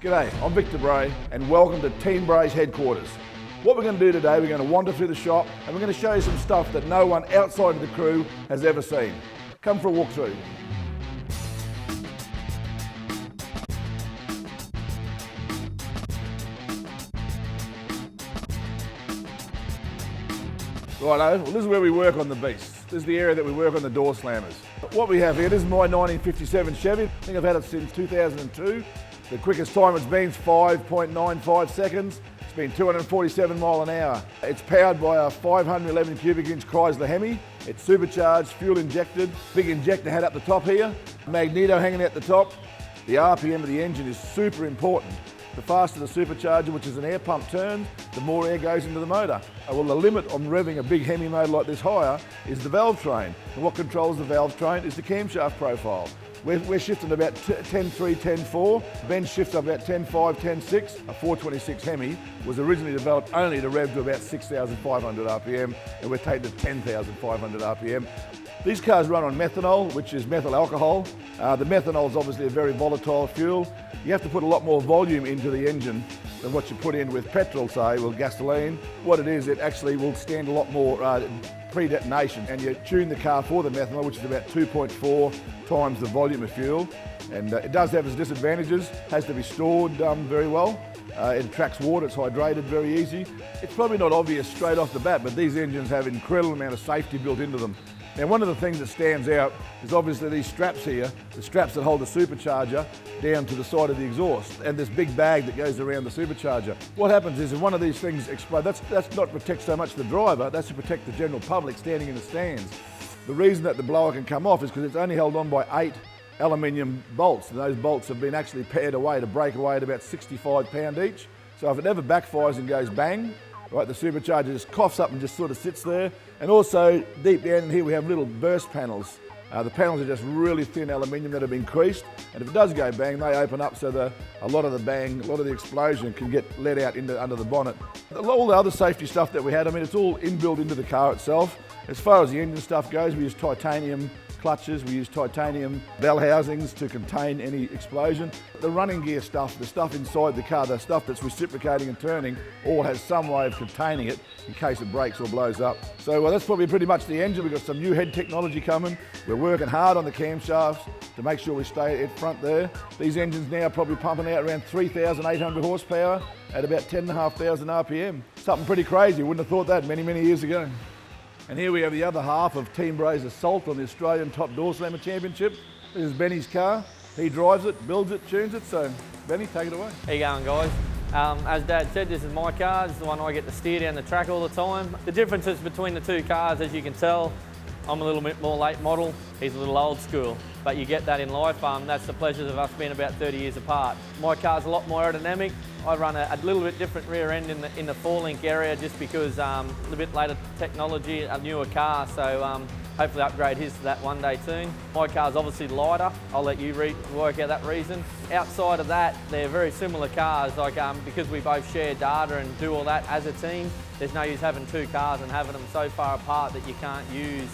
G'day, I'm Victor Bray and welcome to Team Bray's headquarters. What we're going to do today, we're going to wander through the shop and we're going to show you some stuff that no one outside of the crew has ever seen. Come for a walk through. Righto, well this is where we work on the beast. This is the area that we work on the door slammers. What we have here, this is my 1957 Chevy. I think I've had it since 2002. The quickest time it's been is 5.95 seconds. It's been 247 mile an hour. It's powered by a 511 cubic inch Chrysler Hemi. It's supercharged, fuel injected, big injector head up the top here, magneto hanging out the top. The RPM of the engine is super important. The faster the supercharger, which is an air pump, turns, the more air goes into the motor. Well, the limit on revving a big Hemi motor like this higher is the valve train. And what controls the valve train is the camshaft profile. We're shifting about 10.3, 10.4. Ben shifts up about 10.5, 10.6. A 426 Hemi was originally developed only to rev to about 6,500 RPM, and we're taking to 10,500 RPM. These cars run on methanol, which is methyl alcohol. The methanol is obviously a very volatile fuel. You have to put a lot more volume into the engine than what you put in with petrol, say, or gasoline. What it is, it actually will stand a lot more pre-detonation, and you tune the car for the methanol, which is about 2.4 times the volume of fuel. And it does have its disadvantages, has to be stored very well. It attracts water, it's hydrated very easy. It's probably not obvious straight off the bat, but these engines have an incredible amount of safety built into them. Now, one of the things that stands out is obviously these straps here, the straps that hold the supercharger down to the side of the exhaust, and this big bag that goes around the supercharger. What happens is if one of these things explodes, that's not to protect so much the driver, that's to protect the general public standing in the stands. The reason that the blower can come off is because it's only held on by 8 aluminium bolts, and those bolts have been actually pared away to break away at about 65 pound each. So if it ever backfires and goes bang, right, the supercharger just coughs up and just sort of sits there. And also deep down in here we have little burst panels. The panels are just really thin aluminium that have been creased, and if it does go bang, they open up so a lot of the explosion can get let out under the bonnet. All the other safety stuff that we had, I mean, it's all inbuilt into the car itself. As far as the engine stuff goes, we use titanium clutches, we use titanium bell housings to contain any explosion. The running gear stuff, the stuff inside the car, the stuff that's reciprocating and turning, all has some way of containing it in case it breaks or blows up. So that's probably pretty much the engine. We've got some new head technology coming. We're working hard on the camshafts to make sure we stay at front there. These engines now are probably pumping out around 3,800 horsepower at about 10,500 RPM. Something pretty crazy. Wouldn't have thought that many, many years ago. And here we have the other half of Team Bray's assault on the Australian Top Door Slammer Championship. This is Benny's car. He drives it, builds it, tunes it. So, Benny, take it away. How you going, guys? As Dad said, this is my car. This is the one I get to steer down the track all the time. The differences between the two cars, as you can tell, I'm a little bit more late model, he's a little old school. But you get that in life. That's the pleasures of us being about 30 years apart. My car's a lot more aerodynamic. I run a little bit different rear end in the 4-link area just because a bit later technology, a newer car, so hopefully upgrade his to that one day soon. My car's obviously lighter. I'll let you work out that reason. Outside of that, they're very similar cars, like because we both share data and do all that as a team, there's no use having two cars and having them so far apart that you can't use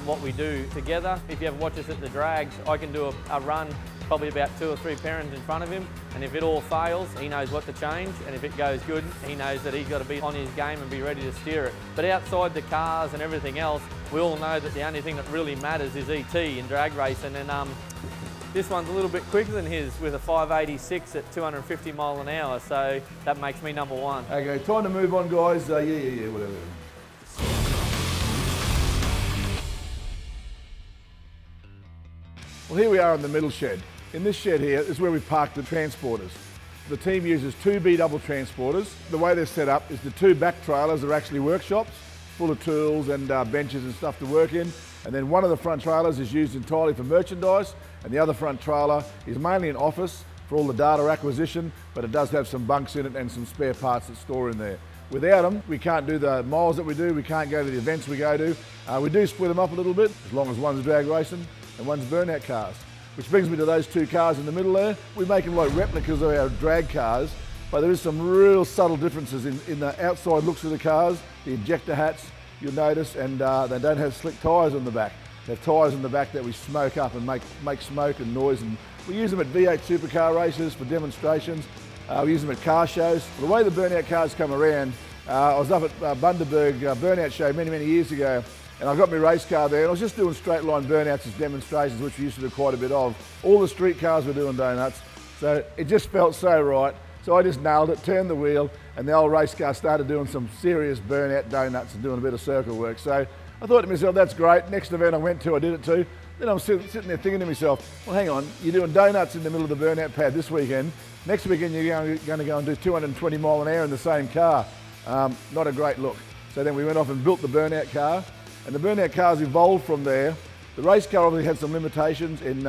what we do together. If you ever watch us at the drags, I can do a run probably about 2 or 3 pairings in front of him, and if it all fails, he knows what to change, and if it goes good, he knows that he's got to be on his game and be ready to steer it. But outside the cars and everything else, we all know that the only thing that really matters is ET in drag racing, and this one's a little bit quicker than his with a 586 at 250 mile an hour, so that makes me number one. Okay, time to move on, guys. Yeah, whatever. Well, here we are in the middle shed. In this shed here is where we park the transporters. The team uses 2 B-double transporters. The way they're set up is the 2 back trailers are actually workshops, full of tools and benches and stuff to work in. And then one of the front trailers is used entirely for merchandise, and the other front trailer is mainly an office for all the data acquisition, but it does have some bunks in it and some spare parts that store in there. Without them, we can't do the miles that we do, we can't go to the events we go to. We do split them up a little bit, as long as one's drag racing and one's burnout cars. Which brings me to those 2 cars in the middle there. We make them like replicas of our drag cars, but there is some real subtle differences in the outside looks of the cars, the injector hats, you'll notice, and they don't have slick tyres on the back. They have tyres in the back that we smoke up and make smoke and noise, and we use them at V8 supercar races for demonstrations. We use them at car shows. The way the burnout cars come around, I was up at Bundaberg burnout show many years ago, and I got my race car there, and I was just doing straight line burnouts as demonstrations, which we used to do quite a bit of. All the street cars were doing donuts, so it just felt so right. So I just nailed it, turned the wheel, and the old race car started doing some serious burnout donuts and doing a bit of circle work. So I thought to myself, that's great. Next event I went to, I did it too. Then I'm sitting there thinking to myself, well, hang on, you're doing donuts in the middle of the burnout pad this weekend. Next weekend you're going to go and do 220 mile an hour in the same car. Not a great look. So then we went off and built the burnout car, and the burnout cars evolved from there. The race car obviously had some limitations in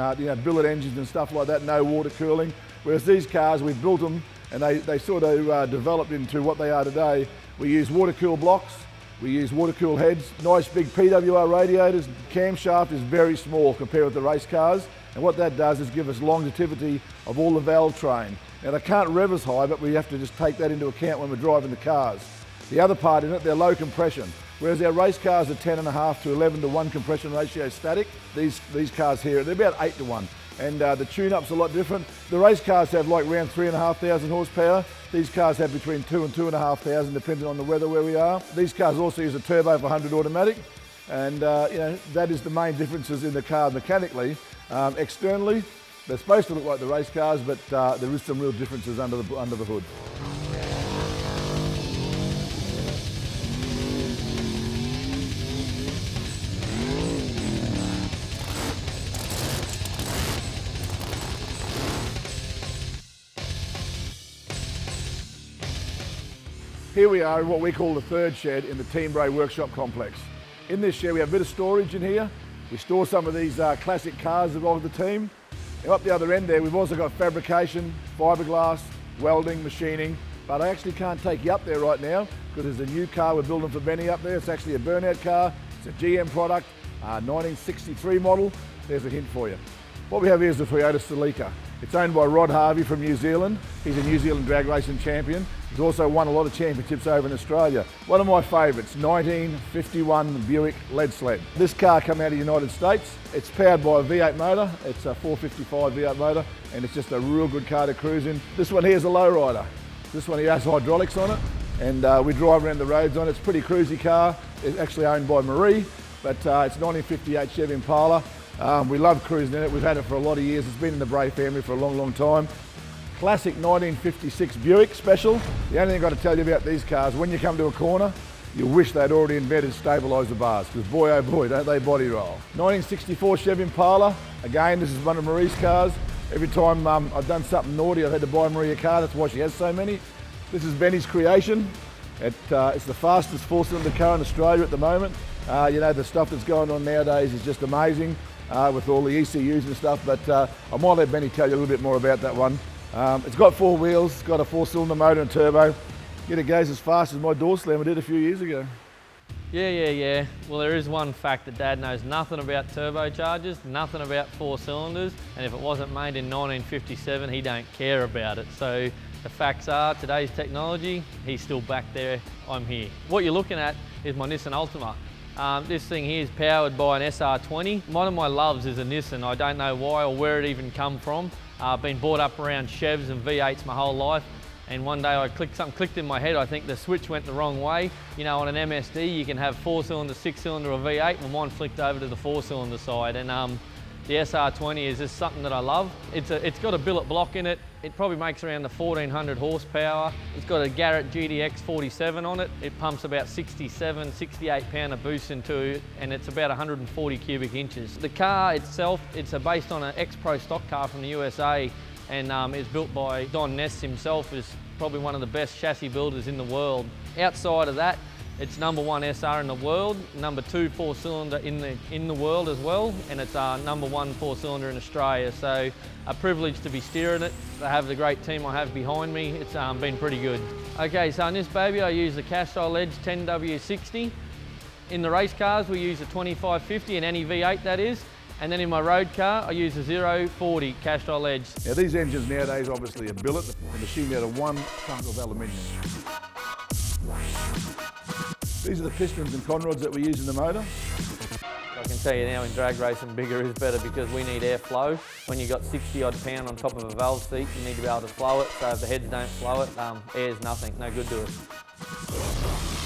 billet engines and stuff like that, no water cooling. Whereas these cars, we built them and they sort of developed into what they are today. We use water-cooled blocks, we use water-cooled heads, nice big PWR radiators. Camshaft is very small compared with the race cars, and what that does is give us longevity of all the valve train. Now they can't rev as high, but we have to just take that into account when we're driving the cars. The other part in it, they're low compression. Whereas our race cars are 10.5 to 11 to 1 compression ratio static, these cars here, they're about 8 to 1. And the tune-up's a lot different. The race cars have like around 3,500 horsepower. These cars have between 2 and 2,500, depending on the weather where we are. These cars also use a turbo for 100 automatic. And that is the main differences in the car mechanically. Externally, they're supposed to look like the race cars, but there is some real differences under the hood. Here we are in what we call the third shed in the Team Bray workshop complex. In this shed we have a bit of storage in here. We store some of these classic cars of the team. And up the other end there we've also got fabrication, fiberglass, welding, machining, but I actually can't take you up there right now because there's a new car we're building for Benny up there. It's actually a burnout car, it's a GM product, 1963 model. There's a hint for you. What we have here is the Toyota Celica. It's owned by Rod Harvey from New Zealand. He's a New Zealand drag racing champion. He's also won a lot of championships over in Australia. One of my favourites, 1951 Buick lead sled. This car came out of the United States. It's powered by a V8 motor. It's a 455 V8 motor, and it's just a real good car to cruise in. This one here is a lowrider. This one here has hydraulics on it, and we drive around the roads on it. It's a pretty cruisy car. It's actually owned by Marie, but it's a 1958 Chevy Impala. We love cruising in it. We've had it for a lot of years. It's been in the Bray family for a long time. Classic 1956 Buick Special. The only thing I've got to tell you about these cars, when you come to a corner, you wish they'd already invented stabiliser bars, because boy oh boy, don't they body roll. 1964 Chevy Impala. Again, this is one of Marie's cars. Every time I've done something naughty, I've had to buy Marie a car. That's why she has so many. This is Benny's creation. It's the fastest four-cylinder car in Australia at the moment. The stuff that's going on nowadays is just amazing with all the ECUs and stuff, but I might let Benny tell you a little bit more about that one. It's got 4 wheels, it's got a 4-cylinder motor and turbo. Yet it goes as fast as my door slammer did a few years ago. Yeah. Well, there is one fact that Dad knows nothing about turbochargers, nothing about 4 cylinders, and if it wasn't made in 1957, he don't care about it. So the facts are, today's technology, he's still back there, I'm here. What you're looking at is my Nissan Altima. This thing here is powered by an SR20. One of my loves is a Nissan. I don't know why or where it even come from. I've been brought up around Chevs and V8s my whole life, and one day something clicked in my head. I think the switch went the wrong way. You know, on an MSD you can have 4-cylinder, 6-cylinder or V8. Well, mine flicked over to the 4-cylinder side, and the SR20 is just something that I love. It's got a billet block in it. It probably makes around the 1400 horsepower. It's got a Garrett GDX 47 on it. It pumps about 67, 68 pounder boost into it, and it's about 140 cubic inches. The car itself, it's based on an ex-pro stock car from the USA, and is built by Don Ness himself, who's probably one of the best chassis builders in the world. Outside of that, it's #1 SR in the world, #2 4-cylinder in the world as well, and it's #1 4-cylinder in Australia. So a privilege to be steering it, to have the great team I have behind me. It's been pretty good. Okay, so in this baby I use the Castrol Edge 10W60. In the race cars we use a 2550, in any V8 that is. And then in my road car, I use a 040 Castrol Edge. Now these engines nowadays obviously are billet, and machined out of one chunk of aluminium. These are the pistons and conrods that we use in the motor. I can tell you now in drag racing, bigger is better because we need air flow. When you've got 60 odd pound on top of a valve seat, you need to be able to flow it. So if the heads don't flow it, air's nothing, no good to it.